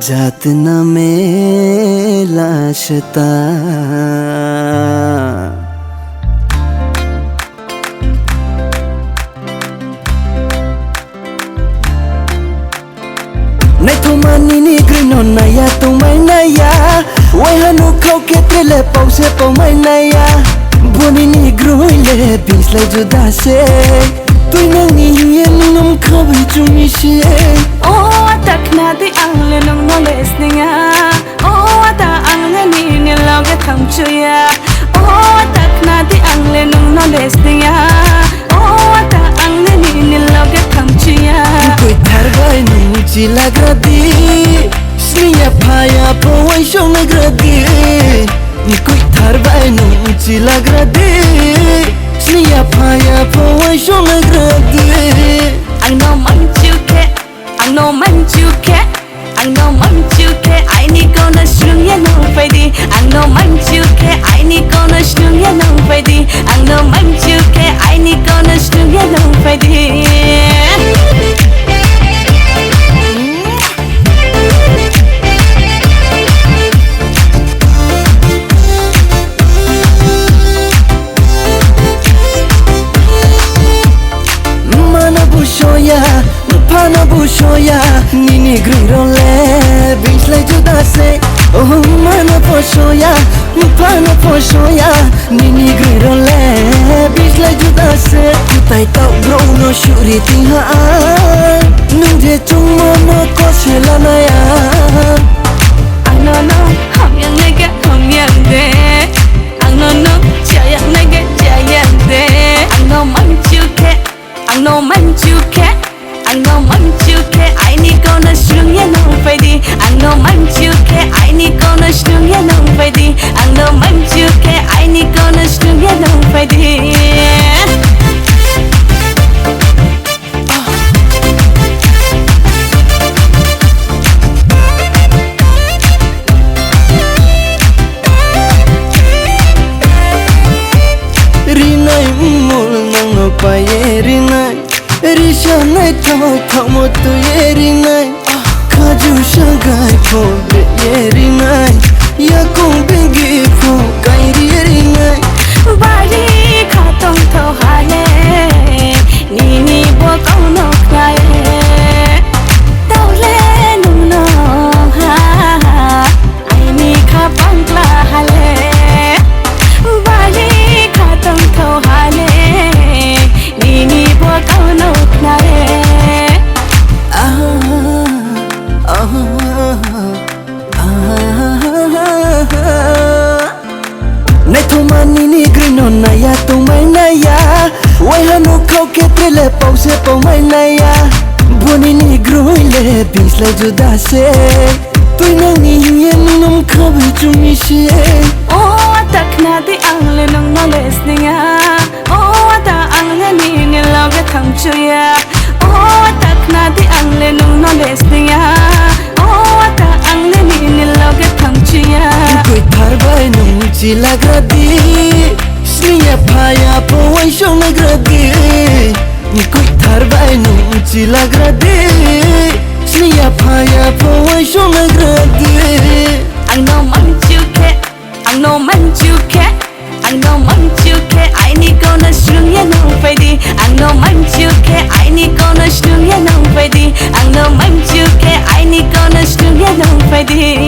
जात न मेला शता Nay thu mani ni grino naya tu mai naya Wai hanu khau ke tele pau se pau mai naya Boni ni gruile bis lai juda se Tui nang ni yen num khawi chumi she Oh tak na di ang le nong no les ninga Oh ta ang le ni lo ke thang chuya Oh tak na di ang le nong no les ninga Oh ta ang le ni lo ke thang chuya Koi thar bai nu chi lagradi Sniya phaya po wai shong lagradi Ni koi thar bai nu chi lagradi Sniya phaya po wai shong lagradi Ang no man chu ke Ang no man chu ke Ang no man chu ke ai ni ko na shung ya no fai di Ang no man chu ke ai ni ko na shung ya no fai di Ang no man chu ke ai ni ko na shung ya no fai di Pana bushoya nini grirole bislai juda se oh mana poshoya pana poshoya nini grirole bislai juda se tai tau bro no shuri tinha nuje chungmo mo kosela na ya no ham yang nege ham yang de no jaya nege jaya de no manchuke no manchuke no manchuke ai ni ko na shung ya no fai di no manchuke ai ni ko na shung ya no fai di no manchuke ai ni ko na shung ya no fai di rinai mul nang no pa ye rinai Risha nai thau thau mo tu ye rinai Khaju shagai pho be ye rinai Ya kong bengi pho kai ye rinai Bari kha tong thau hale ni bo kau no khai Tau le nu no ha ai ni kha pangla hale Bari kha tong thau hale ni bo kau no Nay thu mani ni grino naya tu mai naya Wai hanu khau ke tele pau se pau mai naya Boni ni gruile bis lai juda se Tui nang ni yen num khawi chumi she Oh tak na di ang le nong no les ninga Oh ta ang le ni lo ke thang chuya Oh tak na di ang le nong no les ninga Oh ta ang le ni lo ke thang chuya Koi thar bai nu chi lagradi Sniya phaya po wai shong lagradi Ni koi thar bai nu chi lagradi Sniya phaya po wai shong lagradi Ang no manchuke Ang no manchuke Ang no manchuke ai ni ko na shung ya no fai di Ang no manchuke ai ni ko na shung ya no fai di Ang no manchuke ai ni ko na shung ya no fai di